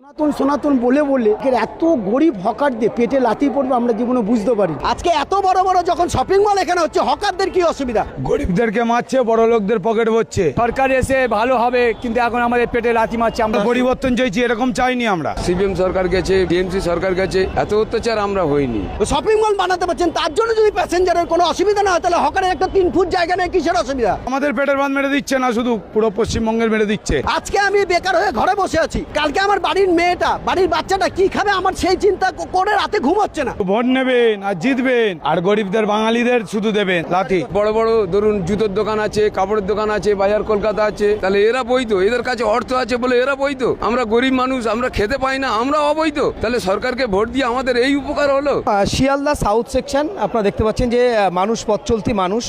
সনাতন সনাতন বলে বলে এত গরিব হকারদের পেটে লাথি পড়বে আমরা জীবনে বুঝতে পারি। আজকে এত বড় বড় যখন শপিং মল এখানে হচ্ছে, হকারদের কি অসুবিধা? গরিবদেরকে মারছে, বড় লোকদের পকেট ভরছে। সরকার এসে ভালো হবে, কিন্তু এখন আমাদের পেটে লাথি মারছে। আমরা পরিবর্তন চাইছি, এরকম চাইনি আমরা। সিপিএম সরকার গেছে, টিএমসি সরকার গেছে, এত অত্যাচার আমরা হইনি। শপিং মল বানাতে পারছেন, তার জন্য যদি প্যাসেঞ্জারের কোনো অসুবিধা না হয়, তাহলে হকারের একটা 3 ফুট জায়গা নেই, কিসের অসুবিধা? আমাদের পেটের বাঁধ মেরে দিচ্ছে না, শুধু পুরো পশ্চিমবঙ্গের মেরে দিচ্ছে। আজকে আমি বেকার হয়ে ঘরে বসে আছি, কালকে আমার বাড়ির মেয়েটা, বাড়ির বাচ্চাটা কি খাবে, আমার সেই চিন্তা করে রাতে ঘুম হচ্ছে না। ভোট নেবেন আর জিতবেন, আর গরিবদের বাঙালিদের শুধু দেবেন লাথি। বড় বড় ধরুন জুতোর দোকান আছে, কাপড়ের দোকান আছে, বাজার কলকাতা আছে, তাহলে এরা বৈধ? এদের কাছে অর্থ আছে বলে এরা বৈধ? আমরা গরিব মানুষ, আমরা খেতে পাই না, আমরা অবৈধ? তাহলে সরকারকে ভোট দিয়ে আমাদের এই উপকার হলো? শিয়ালদা সাউথ সেকশন আপনারা দেখতে পাচ্ছেন যে মানুষ, পথ চলতি মানুষ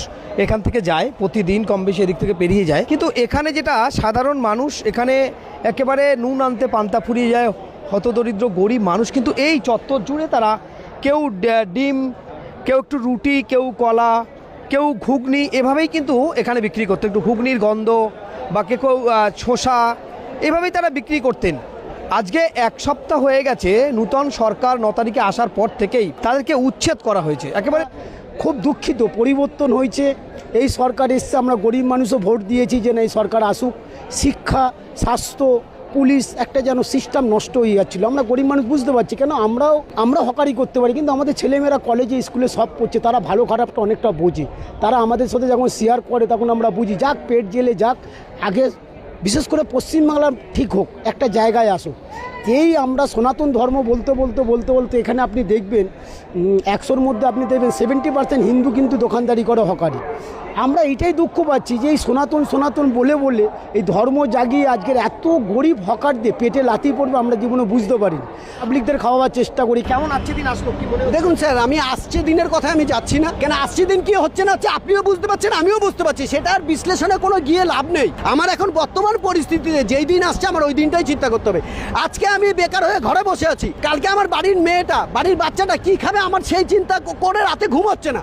এখান থেকে যায়, প্রতিদিন কম বেশি এদিক থেকে পেরিয়ে যায়। কিন্তু এখানে যেটা সাধারণ মানুষ, এখানে একেবারে নুন আনতে পান্তা ফুরিয়ে যায় হতদরিদ্র গরিব মানুষ, কিন্তু এই চত্বর জুড়ে তারা কেউ ডিম, কেউ একটু রুটি, কেউ কলা, কেউ ঘুগনি, এভাবেই কিন্তু এখানে বিক্রি করতো। একটু ঘুগনির গন্ধ বা কেউ শসা, এভাবেই তারা বিক্রি করতেন। আজকে 1 সপ্তাহ হয়ে গেছে নূতন সরকার 9 তারিখে আসার পর থেকেই তাদেরকে উচ্ছেদ করা হয়েছে। একেবারে খুব দুঃখিত, পরিবর্তন হয়েছে, এই সরকার এসছে, আমরা গরিব মানুষও ভোট দিয়েছি যে না এই সরকার আসুক। শিক্ষা, স্বাস্থ্য, পুলিশ একটা যেন সিস্টেম নষ্ট হয়ে যাচ্ছিলো। আমরা গরিব মানুষ বুঝতে পারছি, কেন আমরা হকারি করতে পারি, কিন্তু আমাদের ছেলেমেয়েরা কলেজে স্কুলে সব পড়ছে, তারা ভালো খারাপটা অনেকটা বোঝে। তারা আমাদের সাথে যখন শেয়ার করে তখন আমরা বুঝি, যাক পেট জেলে যাক, আগে বিশেষ করে পশ্চিমবাংলা ঠিক হোক, একটা জায়গায় আসুক। এই আমরা সনাতন ধর্ম বলতে বলতে বলতে বলতে এখানে আপনি দেখবেন 100-র মধ্যে আপনি দেখবেন 70% হিন্দু কিন্তু দোকানদারি করে, হকারি। আমরা এটাই দুঃখ পাচ্ছি যে এই সনাতন সনাতন বলে বলে এই ধর্ম জাগিয়ে আজকের এত গরিব হকারদের পেটে লাথি পড়বে আমরা জীবনে বুঝতে পারি। পাবলিকদের খাওয়াবার চেষ্টা করি। কেমন আসছে দিন আসলো কি বলে? দেখুন স্যার, আমি আসছে দিনের কথা আমি যাচ্ছি না, কেন আসছে দিন কি হচ্ছে না হচ্ছে আপনিও বুঝতে পারছেন, আমিও বুঝতে পারছি, সেটার বিশ্লেষণে কোনো গিয়ে লাভ নেই। আমার এখন বর্তমান পরিস্থিতিতে যেই দিন আসছে আমার ওই দিনটাই চিন্তা করতে হবে। আজকে আমি বেকার হয়ে ঘরে বসে আছি, কালকে আমার বাড়ির মেয়েটা, বাড়ির বাচ্চাটা কি খাবে, আমার সেই চিন্তা করে রাতে ঘুম হচ্ছে না।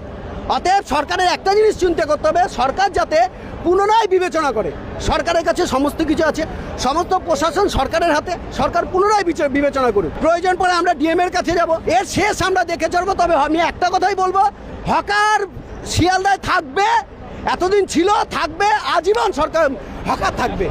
অতএব সরকারের একটা জিনিস চিন্তা করতে হবে, সরকার যাতে পুনরায় বিবেচনা করে। সরকারের কাছে সমস্ত কিছু আছে, সমস্ত প্রশাসন সরকারের হাতে, সরকার পুনরায় বিবেচনা করুক। প্রয়োজন পড়ে আমরা ডিএম এর কাছে যাব, এর শেষ আমরা দেখে চলবো। তবে আমি একটা কথাই বলবো, হকার শিয়ালদায় থাকবে, এতদিন ছিল, থাকবে, আজীবন সরকার হকার থাকবে।